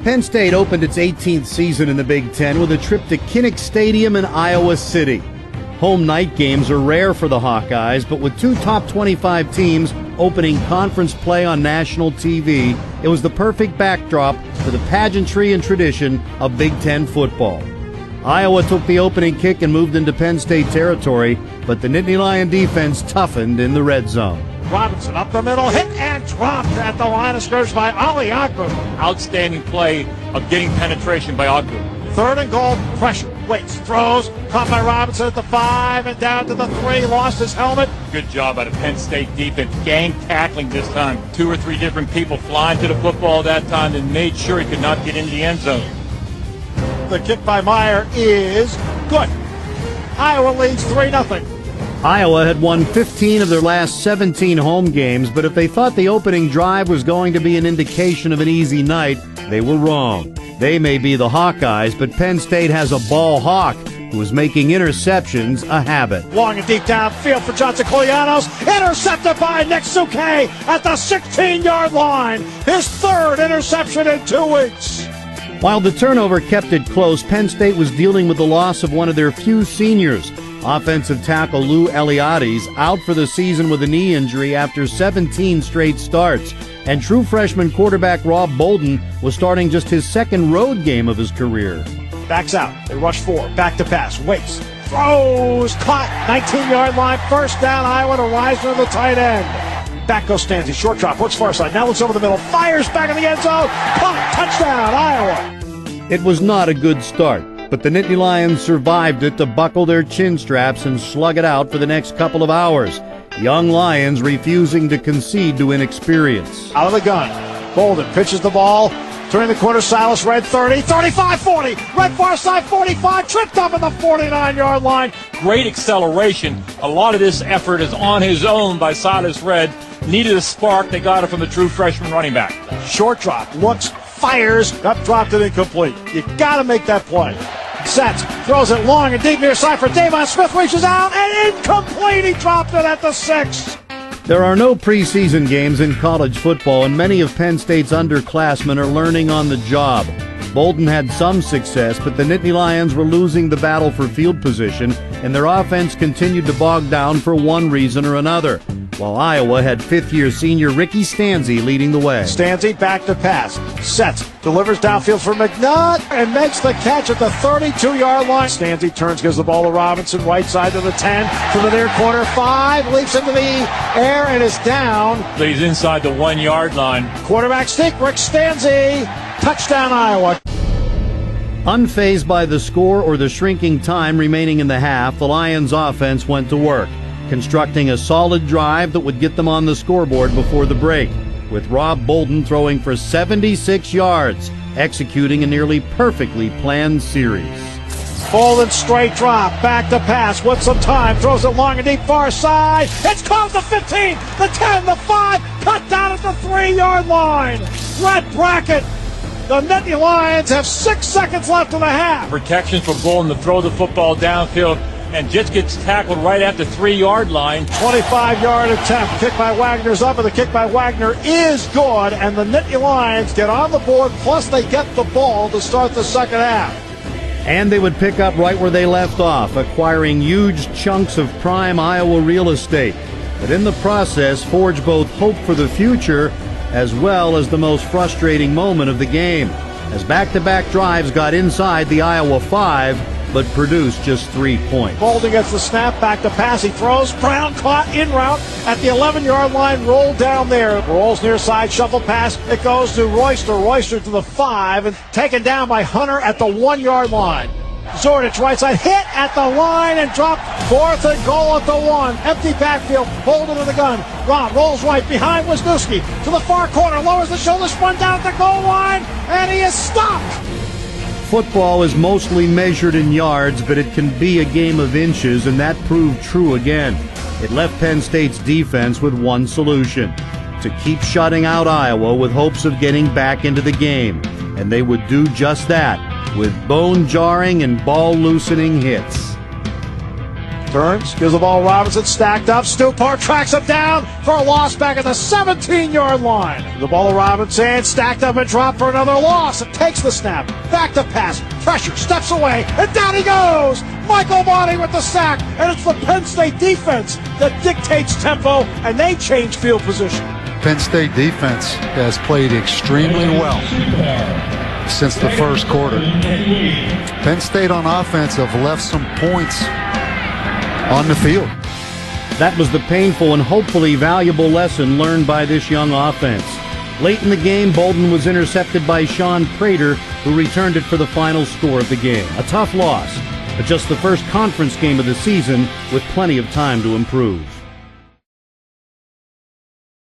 Penn State opened its 18th season in the Big Ten with a trip to Kinnick Stadium in Iowa City. Home night games are rare for the Hawkeyes, but with two top 25 teams opening conference play on national TV, it was the perfect backdrop for the pageantry and tradition of Big Ten football. Iowa took the opening kick and moved into Penn State territory, but the Nittany Lion defense toughened in the red zone. Robinson up the middle, hit and dropped at the line of scrimmage by Ali Agbu. Outstanding play of getting penetration by Agbu. Third and goal, pressure, waits, throws, caught by Robinson at the 5 and down to the 3, lost his helmet. Good job by the Penn State defense, gang tackling this time. 2 or 3 different people flying to the football that time and made sure he could not get into the end zone. The kick by Meyer is good. Iowa leads 3-0. Iowa had won 15 of their last 17 home games, but if they thought the opening drive was going to be an indication of an easy night, they were wrong. They may be the Hawkeyes, but Penn State has a ball hawk who is making interceptions a habit. Long and deep downfield for Johnson Kolianos. Intercepted by Nick Suke at the 16-yard line. His third interception in 2 weeks. While the turnover kept it close, Penn State was dealing with the loss of one of their few seniors. Offensive tackle Lou Eliades out for the season with a knee injury after 17 straight starts. And true freshman quarterback Rob Bolden was starting just his second road game of his career. Backs out. They rush 4. Back to pass. Waits. Throws. Caught. 19-yard line. First down. Iowa to Reisner, the tight end. Back goes Stanzi. Short drop. Looks far side. Now looks over the middle. Fires back in the end zone. Caught. Touchdown. Iowa. It was not a good start, but the Nittany Lions survived it to buckle their chin straps and slug it out for the next couple of hours. Young Lions refusing to concede to inexperience. Out of the gun. Bolden pitches the ball. Turning the corner, Silas Red 30, 35, 40. Red far side 45. Tripped up at the 49-yard line. Great acceleration. A lot of this effort is on his own by Silas Red. Needed a spark. They got it from the true freshman running back. Short drop. Looks. Fires. Up dropped it incomplete. You got to make that play. Sets, throws it long and deep near side for Davon Smith, reaches out, and incomplete. He dropped it at the 6. There are no preseason games in college football, and many of Penn State's underclassmen are learning on the job. Bolden had some success, but the Nittany Lions were losing the battle for field position, and their offense continued to bog down for one reason or another, while Iowa had fifth-year senior Ricky Stanzi leading the way. Stanzi back to pass. Sets. Delivers downfield for McNutt and makes the catch at the 32-yard line. Stanzi turns, gives the ball to Robinson. Right side to the 10. To the near corner. 5. Leaps into the air and is down. He's inside the 1-yard line. Quarterback sneak. Rick Stanzi. Touchdown, Iowa. Unfazed by the score or the shrinking time remaining in the half, the Lions' offense went to work, constructing a solid drive that would get them on the scoreboard before the break, with Rob Bolden throwing for 76 yards, executing a nearly perfectly planned series. Bolden straight drop, back to pass with some time, throws it long and deep far side. It's caught the 15, the 10, the 5, cut down at the 3-yard line. Red bracket. The Nittany Lions have 6 seconds left in the half. Protection for Bolden to throw the football downfield, and just gets tackled right at the 3-yard line. 25-yard attempt. Kick by Wagner's up, and the kick by Wagner is good, and the Nittany Lions get on the board, plus they get the ball to start the second half. And they would pick up right where they left off, acquiring huge chunks of prime Iowa real estate, but in the process forge both hope for the future as well as the most frustrating moment of the game, as back-to-back drives got inside the Iowa 5, but produced just 3 points. Bolden gets the snap, back to pass, he throws, Brown caught en route at the 11-yard line, rolled down there, rolls near side, shuffle pass, it goes to Royster to the 5, and taken down by Hunter at the 1-yard line. Zordich right side, hit at the line and dropped. 4th and goal at the 1. Empty backfield, Bolden in the gun. Rob rolls right behind Wisniewski to the far corner, lowers the shoulder, spun down at the goal line, and he is stopped. Football is mostly measured in yards, but it can be a game of inches, and that proved true again. It left Penn State's defense with one solution: to keep shutting out Iowa with hopes of getting back into the game. And they would do just that, with bone-jarring and ball-loosening hits. Turns, gives the ball Robinson, stacked up. Stupar tracks him down for a loss back at the 17-yard line. The ball to Robinson, stacked up and dropped for another loss. And takes the snap, back to pass, pressure, steps away, and down he goes! Michael Monty with the sack, and it's the Penn State defense that dictates tempo, and they change field position. Penn State defense has played extremely well since the first quarter. Penn State on offense have left some points on the field. That was the painful and hopefully valuable lesson learned by this young offense. Late in the game, Bolden was intercepted by Sean Prater, who returned it for the final score of the game. A tough loss, but just the first conference game of the season with plenty of time to improve.